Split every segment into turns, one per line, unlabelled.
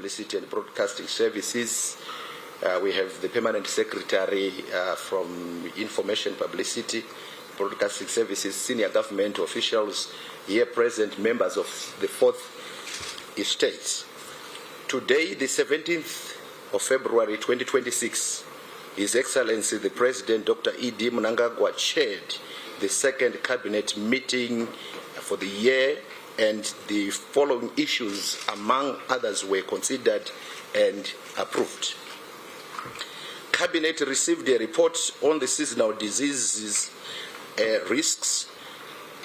Publicity and Broadcasting Services. We have the Permanent Secretary from Information Publicity, Broadcasting Services, senior government officials here present, members of the Fourth Estate. Today, the 17th of February 2026, His Excellency the President, Dr. E.D. Mnangagwa, chaired the second cabinet meeting for the year, and the following issues, among others, were considered and approved. Cabinet received a report on the seasonal diseases risks,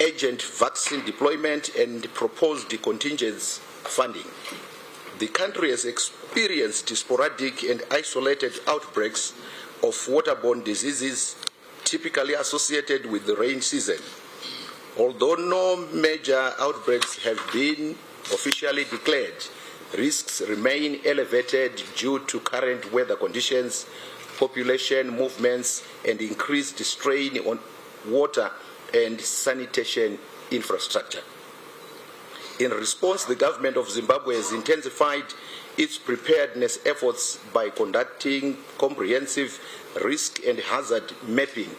urgent vaccine deployment, and proposed contingency funding. The country has experienced sporadic and isolated outbreaks of waterborne diseases typically associated with the rain season. Although no major outbreaks have been officially declared, risks remain elevated due to current weather conditions, population movements, and increased strain on water and sanitation infrastructure. In response, the government of Zimbabwe has intensified its preparedness efforts by conducting comprehensive risk and hazard mapping,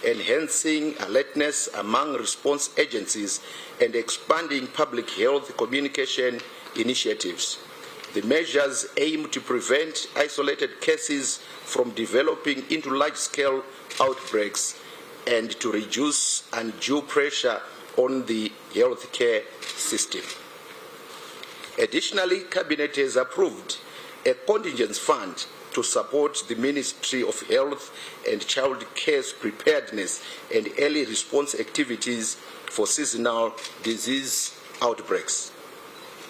enhancing alertness among response agencies, and expanding public health communication initiatives. The measures aim to prevent isolated cases from developing into large-scale outbreaks and to reduce undue pressure on the healthcare system. Additionally, Cabinet has approved a contingency fund to support the Ministry of Health and Child Care's preparedness and early response activities for seasonal disease outbreaks.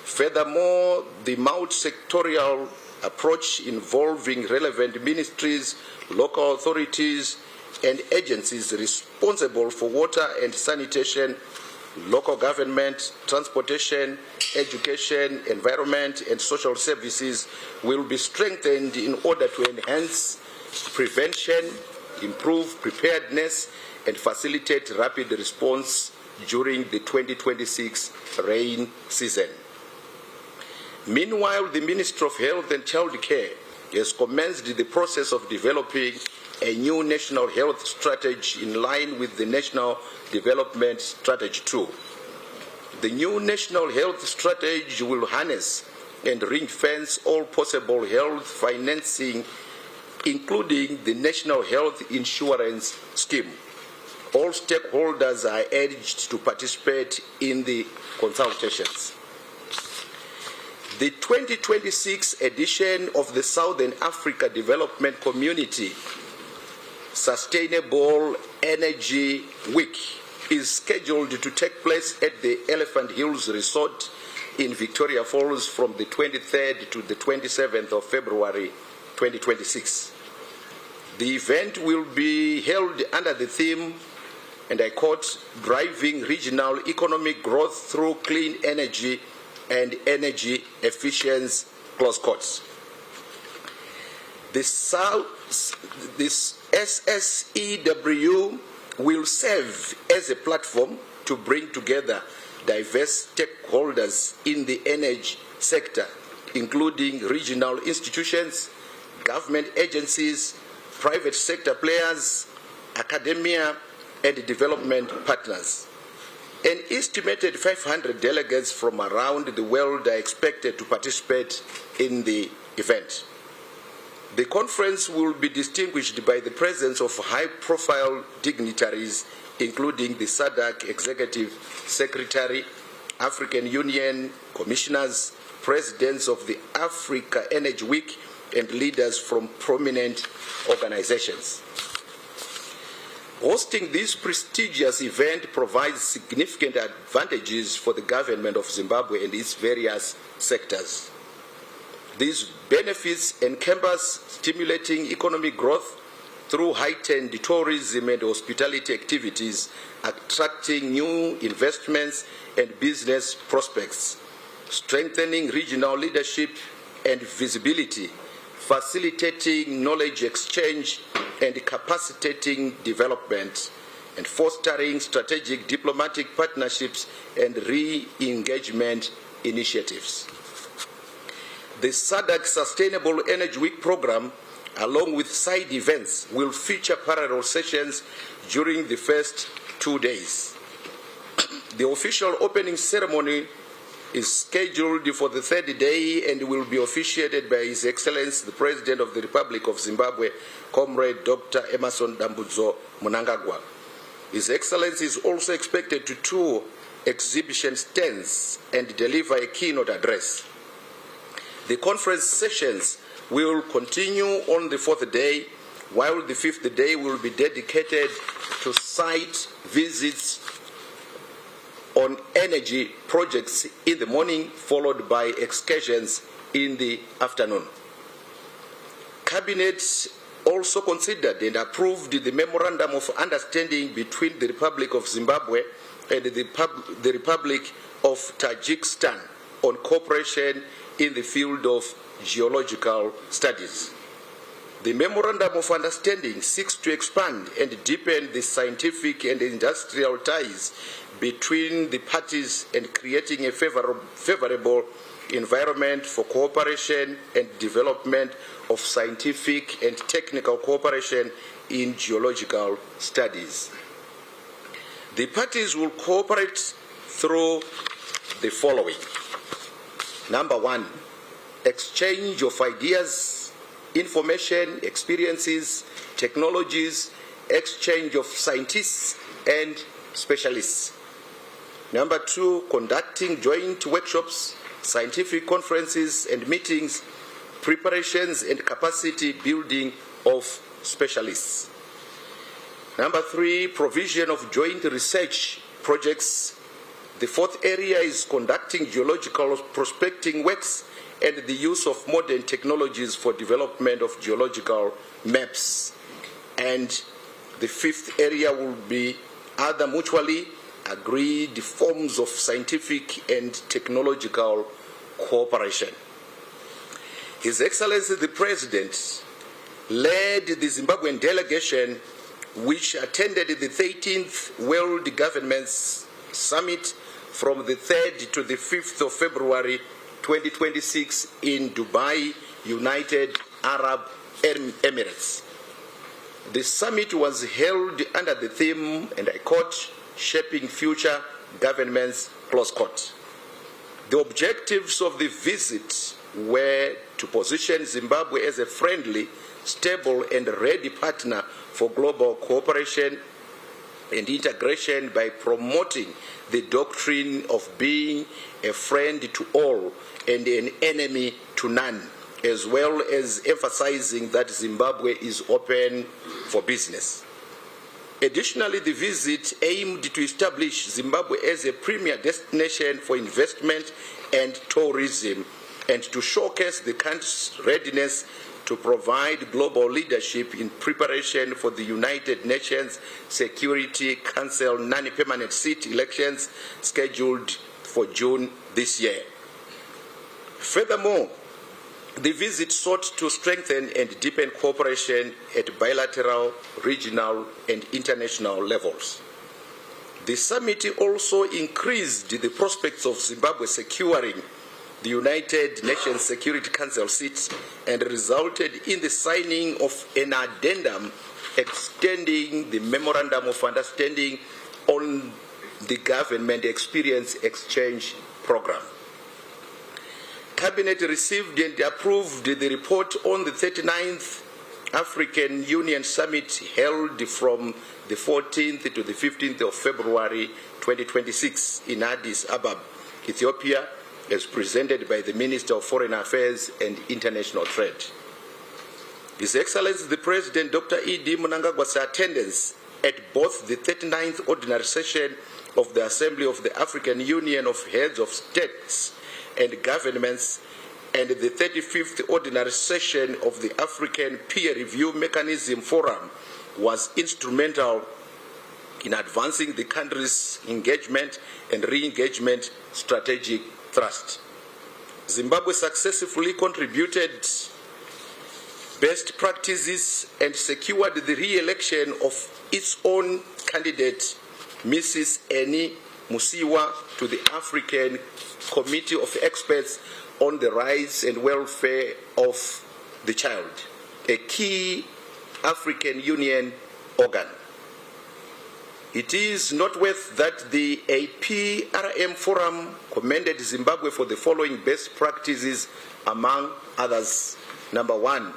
Furthermore, the multi-sectorial approach involving relevant ministries, local authorities, and agencies responsible for water and sanitation, local government, transportation, education, environment, and social services will be strengthened in order to enhance prevention, improve preparedness, and facilitate rapid response during the 2026 rain season. Meanwhile, the Ministry of Health and Child Care has commenced the process of developing a new national health strategy in line with the National Development Strategy 2. The new national health strategy will harness and ring-fence all possible health financing, including the National Health Insurance Scheme. All stakeholders are urged to participate in the consultations. The 2026 edition of the Southern Africa Development Community Sustainable Energy Week is scheduled to take place at the Elephant Hills Resort in Victoria Falls from the 23rd to the 27th of February 2026. The event will be held under the theme, and I quote, "Driving Regional Economic Growth Through Clean Energy and Energy Efficiency," close quotes. This SSEW will serve as a platform to bring together diverse stakeholders in the energy sector, including regional institutions, government agencies, private sector players, academia, and development partners. An estimated 500 delegates from around the world are expected to participate in the event. The conference will be distinguished by the presence of high-profile dignitaries, including the SADC Executive Secretary, African Union commissioners, presidents of the Africa Energy Week, and leaders from prominent organizations. Hosting this prestigious event provides significant advantages for the government of Zimbabwe and its various sectors. These benefits encompass stimulating economic growth through heightened tourism and hospitality activities, attracting new investments and business prospects, strengthening regional leadership and visibility, facilitating knowledge exchange and capacitating development, and fostering strategic diplomatic partnerships and re-engagement initiatives. The SADC Sustainable Energy Week program, along with side events, will feature parallel sessions during the first 2 days. The official opening ceremony is scheduled for the third day and will be officiated by His Excellency the President of the Republic of Zimbabwe, Comrade Dr. Emerson Dambudzo Mnangagwa. His Excellency is also expected to tour exhibition stands and deliver a keynote address. The conference sessions will continue on the fourth day, while the fifth day will be dedicated to site visits on energy projects in the morning, followed by excursions in the afternoon. Cabinet also considered and approved the Memorandum of Understanding between the Republic of Zimbabwe and the Republic of Tajikistan on cooperation in the field of geological studies. The Memorandum of Understanding seeks to expand and deepen the scientific and industrial ties between the parties and creating a favorable environment for cooperation and development of scientific and technical cooperation in geological studies. The parties will cooperate through the following. Number one, exchange of ideas, information, experiences, technologies, exchange of scientists and specialists. Number two, conducting joint workshops, scientific conferences and meetings, preparations and capacity building of specialists. Number three, provision of joint research projects. The fourth area is conducting geological prospecting works and the use of modern technologies for development of geological maps. And the fifth area will be other mutually agreed forms of scientific and technological cooperation. His Excellency the President led the Zimbabwean delegation which attended the 13th World Governments Summit from the 3rd to the 5th of February 2026 in Dubai, United Arab Emirates. The summit was held under the theme, and I quote, "Shaping Future Governments," close quote. The objectives of the visit were to position Zimbabwe as a friendly, stable and ready partner for global cooperation and integration by promoting the doctrine of being a friend to all and an enemy to none, as well as emphasizing that Zimbabwe is open for business. Additionally, the visit aimed to establish Zimbabwe as a premier destination for investment and tourism and to showcase the country's readiness to provide global leadership in preparation for the United Nations Security Council non-permanent seat elections scheduled for June this year. Furthermore, the visit sought to strengthen and deepen cooperation at bilateral, regional, and international levels. The summit also increased the prospects of Zimbabwe securing the United Nations Security Council seats and resulted in the signing of an addendum extending the Memorandum of Understanding on the Government Experience Exchange Program. Cabinet received and approved the report on the 39th African Union Summit held from the 14th to the 15th of February 2026 in Addis Ababa, Ethiopia, as presented by the Minister of Foreign Affairs and International Trade. His Excellency the President Dr. E.D. Mnangagwa's attendance at both the 39th Ordinary Session of the Assembly of the African Union of Heads of States and Governments and the 35th Ordinary Session of the African Peer Review Mechanism Forum was instrumental in advancing the country's engagement and re-engagement strategic thrust. Zimbabwe successfully contributed best practices and secured the re-election of its own candidate, Mrs. Eni Musiwa, to the African Committee of Experts on the rights and welfare of the child, a key African Union organ. It is noteworthy that the APRM Forum commended Zimbabwe for the following best practices, among others. Number 1,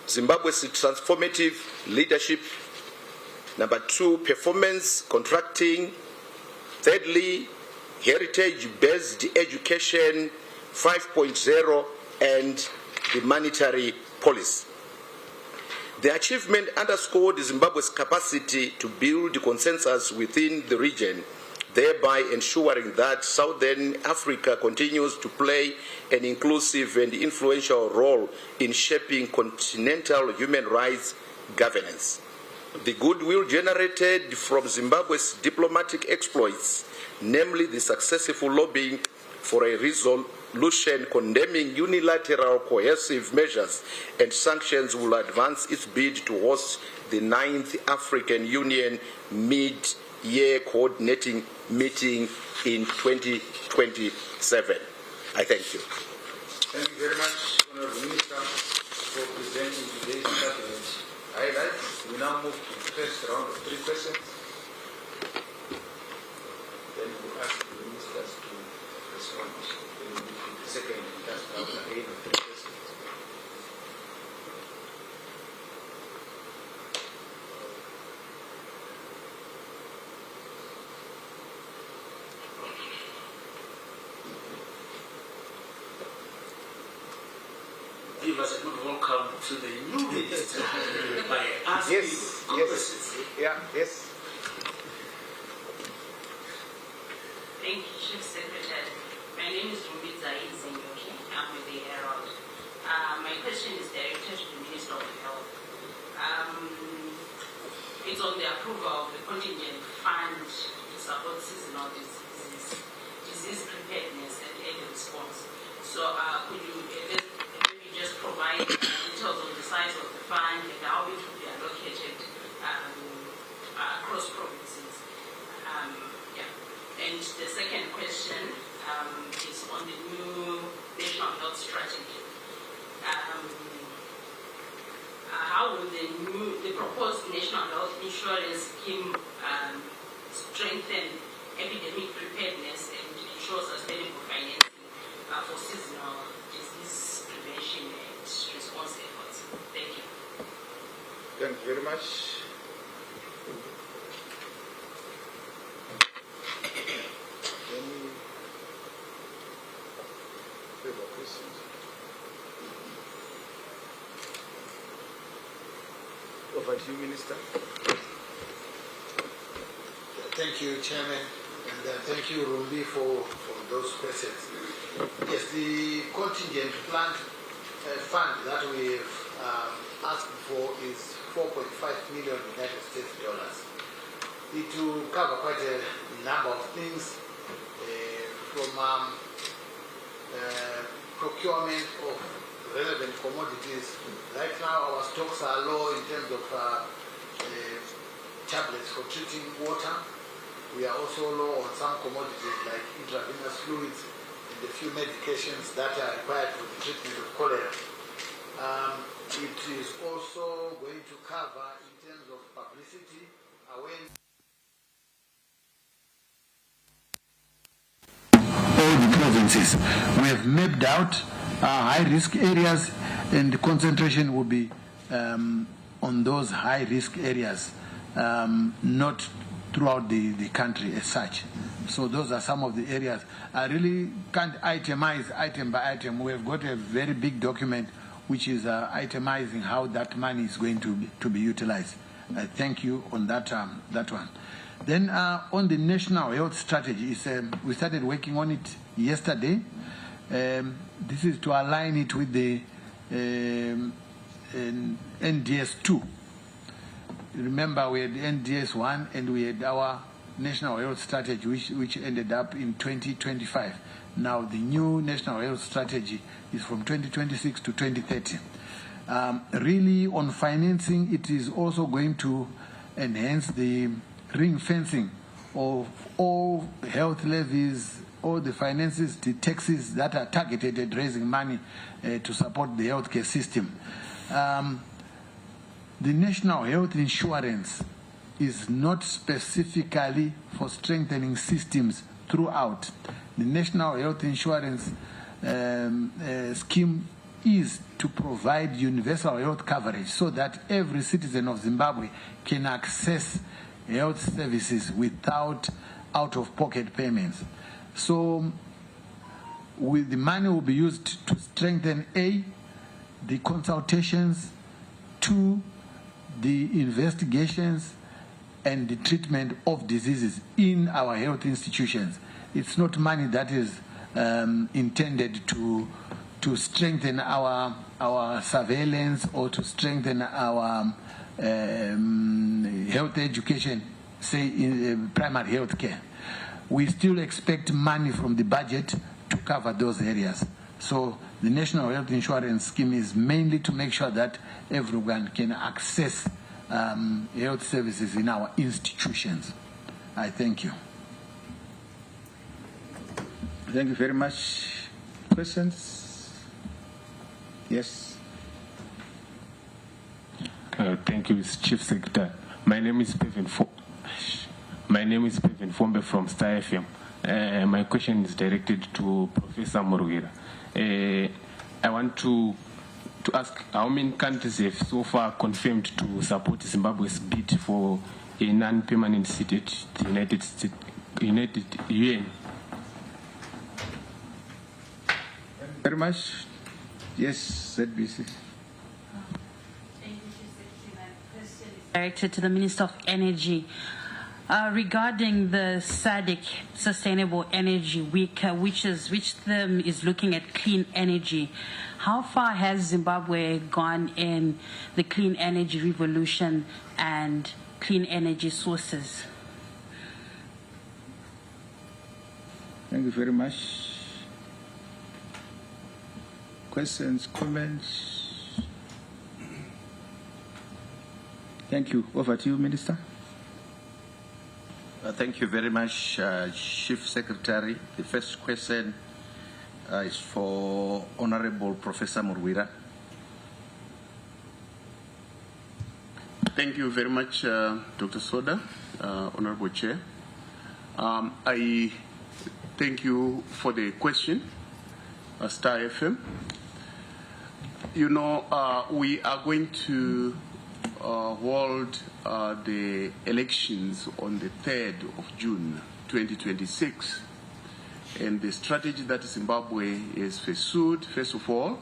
Zimbabwe's transformative leadership. Number 2, performance contracting. Thirdly, heritage-based education 5.0 and the monetary policy. The achievement underscored Zimbabwe's capacity to build consensus within the region, thereby ensuring that Southern Africa continues to play an inclusive and influential role in shaping continental human rights governance. The goodwill generated from Zimbabwe's diplomatic exploits, namely the successful lobbying for a resolution condemning unilateral coercive measures and sanctions, will advance its bid to host the 9th African Union mid-year coordinating meeting in 2027. I thank you.
Thank you very much, Honourable Minister, for presenting today's cabinet highlights. We now move to the first round of 3 questions. Then we'll ask the ministers to respond. Then we'll move to the second and last round again of 3 questions.
Give us a good welcome to the new minister by asking questions.
Yeah, yes.
Thank you, Chief Secretary. My name is Rumbi Zinyoki. I'm with the Herald. My question is directed to the Minister of Health. It's on the approval of the contingent fund to support seasonal disease preparedness and early response. So could you just provide details on the size of the fund and how it will be allocated across provinces? And the second question is on the new national health strategy. How will the proposed national health insurance scheme strengthen epidemic preparedness and ensure sustainable financing for seasonal disease prevention and response efforts? Thank you.
Thank you very much. Any further questions? Over to you, Minister.
Thank you, Chairman, and thank you, Rumbi, for those questions. Yes, the contingent plant fund that we have asked for is $4.5 million United States dollars. It will cover quite a number of things, from procurement of relevant commodities. Right now, our stocks are low in terms of tablets for treating water. We are also low on some commodities like intravenous fluids and a few medications that are required for the treatment of cholera. It is also going to cover, in terms of publicity, awareness. All the provinces. We have mapped out high-risk areas, and the concentration will be on those high-risk areas, not throughout the country as such. So those are some of the areas. I really can't itemize item by item. We have got a very big document which is itemizing how that money is going to be utilized. Thank you on that one. Then on the national health strategy, we started working on it yesterday. This is to align it with the NDS 2. Remember, we had NDS 1 and we had our national health strategy, which ended up in 2025. Now the new national health strategy is from 2026 to 2030. Really, on financing, it is also going to enhance the ring fencing of all health levies, all the finances, the taxes that are targeted at raising money to support the healthcare system. The National Health Insurance is not specifically for strengthening systems throughout. The National Health Insurance scheme is to provide universal health coverage so that every citizen of Zimbabwe can access health services without out-of-pocket payments. So the money will be used to strengthen A, the consultations, 2, the investigations and the treatment of diseases in our health institutions. It's not money that is intended to strengthen our surveillance or to strengthen our health education, say in primary health care. We still expect money from the budget to cover those areas. So the National Health Insurance Scheme is mainly to make sure that everyone can access health services in our institutions. I thank you.
Thank you very much. Questions? Yes.
Thank you, Chief Secretary. My name is Pevin Fombe from Star FM. My question is directed to Professor Murugera. I want to ask how many countries have so far confirmed to support Zimbabwe's bid for a non-permanent seat at the United UN?
Very much. Yes, ZBC.
Directed to the Minister of Energy. Regarding the SADC Sustainable Energy Week, which theme is looking at clean energy, how far has Zimbabwe gone in the clean energy revolution and clean energy sources?
Thank you very much. Questions, comments? Thank you. Over to you, Minister.
Thank you very much, Chief Secretary. The first question is for Honorable Professor Murugera.
Thank you very much, Dr. Soda, Honorable Chair. I thank you for the question, Star FM. You know, we are going to hold the elections on the 3rd of June 2026, and the strategy that Zimbabwe has pursued, first of all,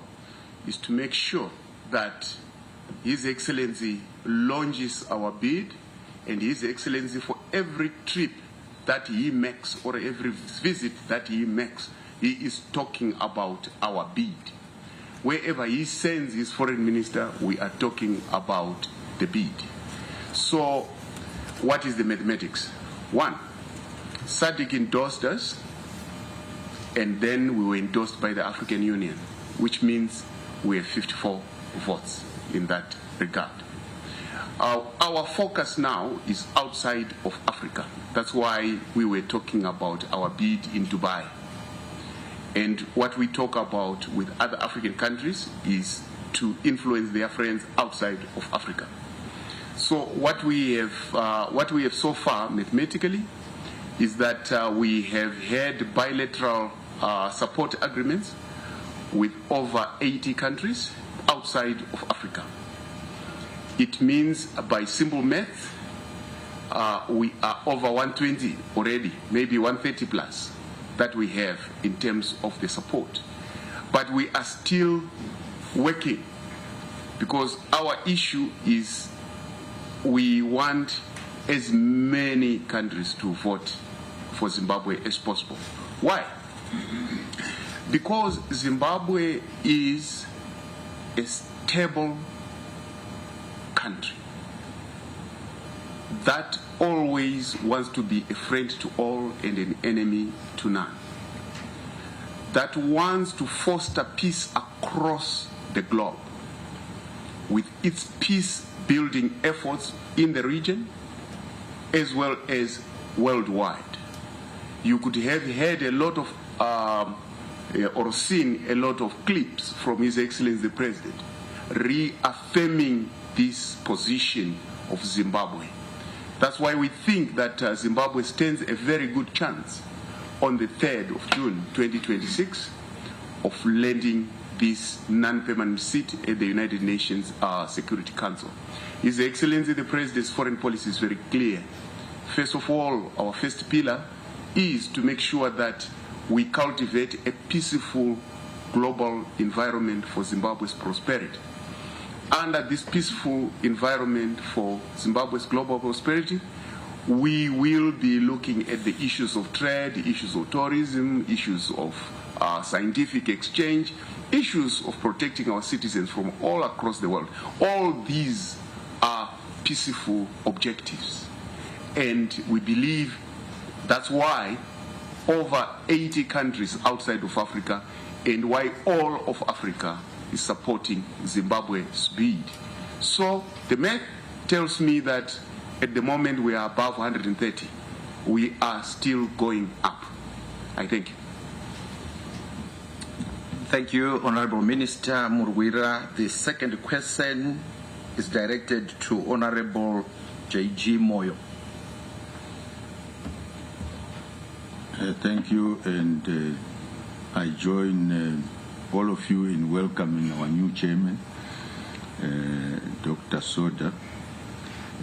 is to make sure that His Excellency launches our bid, and His Excellency, for every trip that he makes or every visit that he makes, he is talking about our bid. Wherever he sends his foreign minister, we are talking about the bid. So what is the mathematics? 1, SADC endorsed us, and then we were endorsed by the African Union, which means we have 54 votes in that regard. Our focus now is outside of Africa. That's why we were talking about our bid in Dubai. And what we talk about with other African countries is to influence their friends outside of Africa. So what we have so far mathematically is that we have had bilateral support agreements with over 80 countries outside of Africa. It means, by simple math, we are over 120 already, maybe 130 plus that we have in terms of the support. But we are still working, because our issue is we want as many countries to vote for Zimbabwe as possible. Why? Because Zimbabwe is a stable country that always wants to be a friend to all and an enemy to none, that wants to foster peace across the globe with its peace-building efforts in the region as well as worldwide. you could have heard a lot of or seen a lot of clips from His Excellency the President reaffirming this position of Zimbabwe. That's why we think that Zimbabwe stands a very good chance on the 3rd of June 2026 of landing this non-permanent seat at the United Nations Security Council. His Excellency the President's foreign policy is very clear. First of all, our first pillar is to make sure that we cultivate a peaceful global environment for Zimbabwe's prosperity. Under this peaceful environment for Zimbabwe's global prosperity, we will be looking at the issues of trade, issues of tourism, issues of scientific exchange, issues of protecting our citizens from all across the world. All these are peaceful objectives. And we believe that's why over 80 countries outside of Africa and why all of Africa is supporting Zimbabwe's bid. So the math tells me that at the moment we are above 130. We are still going up. I thank you.
Thank you, Honorable Minister Murwira. The second question is directed to Honorable J.G. Moyo.
Thank you, and I join all of you in welcoming our new chairman, Dr. Soda.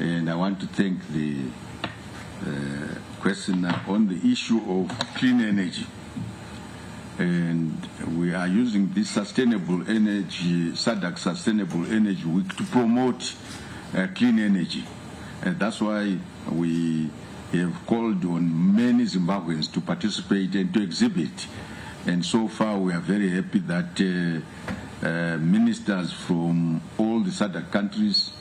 And I want to thank the questioner on the issue of clean energy. And we are using this sustainable energy, SADC Sustainable Energy Week, to promote clean energy. And that's why we have called on many Zimbabweans to participate and to exhibit. And so far we are very happy that ministers from all the SADC countries,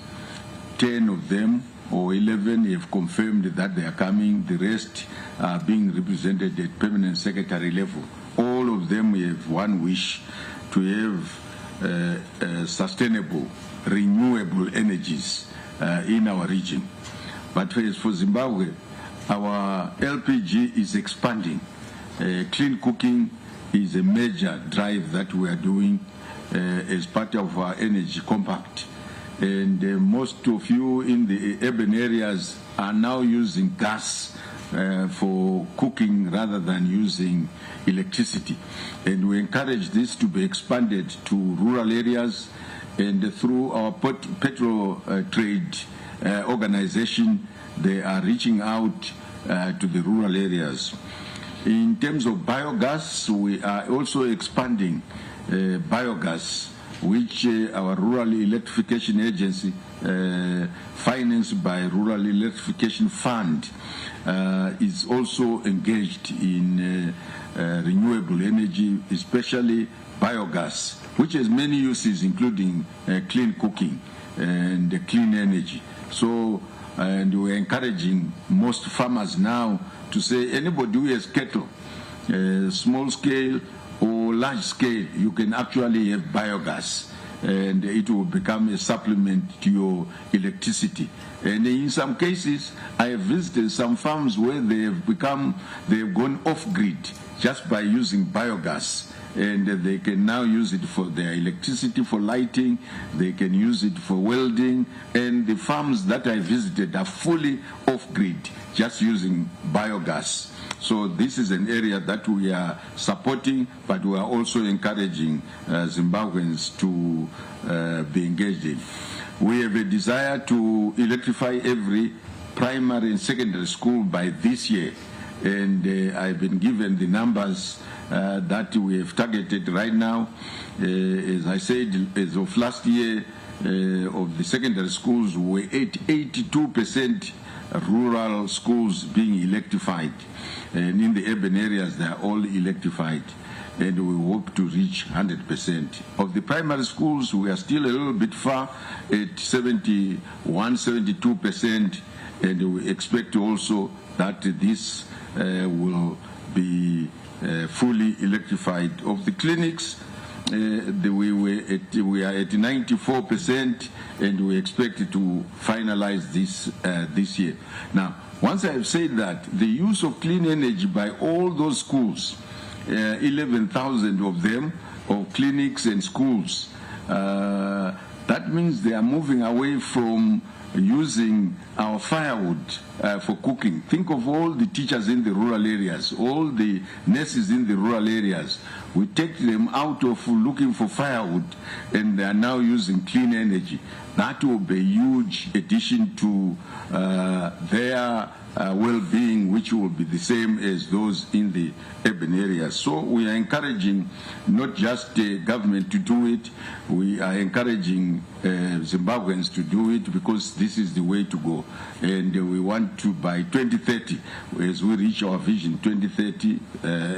10 of them or 11 have confirmed that they are coming. The rest are being represented at permanent secretary level. All of them have one wish, to have sustainable, renewable energies in our region. But for Zimbabwe, our LPG is expanding. Clean cooking is a major drive that we are doing as part of our energy compact. And most of you in the urban areas are now using gas for cooking rather than using electricity. And we encourage this to be expanded to rural areas, and through our petrol trade organization, they are reaching out to the rural areas. In terms of biogas, we are also expanding biogas, which our Rural Electrification Agency, financed by Rural Electrification Fund, is also engaged in renewable energy, especially biogas, which has many uses, including clean cooking and clean energy. So, and we're encouraging most farmers now to say anybody who has cattle, small scale or large scale, you can actually have biogas, and it will become a supplement to your electricity. And in some cases, I have visited some farms where they've gone off-grid just by using biogas. And they can now use it for their electricity, for lighting, they can use it for welding, and the farms that I visited are fully off-grid, just using biogas. So this is an area that we are supporting, but we are also encouraging Zimbabweans to be engaged in. We have a desire to electrify every primary and secondary school by this year, and I've been given the numbers that we have targeted right now. As I said, as of last year, of the secondary schools, we were at 82% rural schools being electrified. And in the urban areas, they are all electrified. And we hope to reach 100%. Of the primary schools, we are still a little bit far at 71, 72%. And we expect also that this will be fully electrified. Of the clinics, we are at 94%, and we expect to finalize this year. Now, once I have said that, the use of clean energy by all those schools, 11,000 of them, of clinics and schools, that means they are moving away from using our firewood for cooking. Think of all the teachers in the rural areas, all the nurses in the rural areas. We take them out of looking for firewood, and they are now using clean energy. That will be a huge addition to their well-being, which will be the same as those in the urban areas. So we are encouraging not just the government to do it, we are encouraging Zimbabweans to do it, because this is the way to go. And we want to, by 2030, as we reach our vision 2030,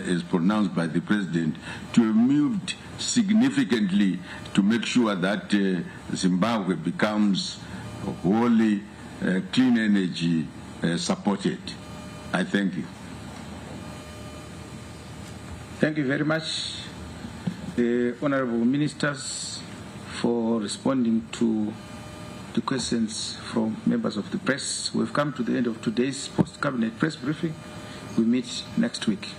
as pronounced by the President, to have moved significantly to make sure that Zimbabwe becomes wholly clean energy supported. I thank you.
Thank you very much, the honorable ministers, for responding to the questions from members of the press. We've come to the end of today's post-cabinet press briefing. We meet next week.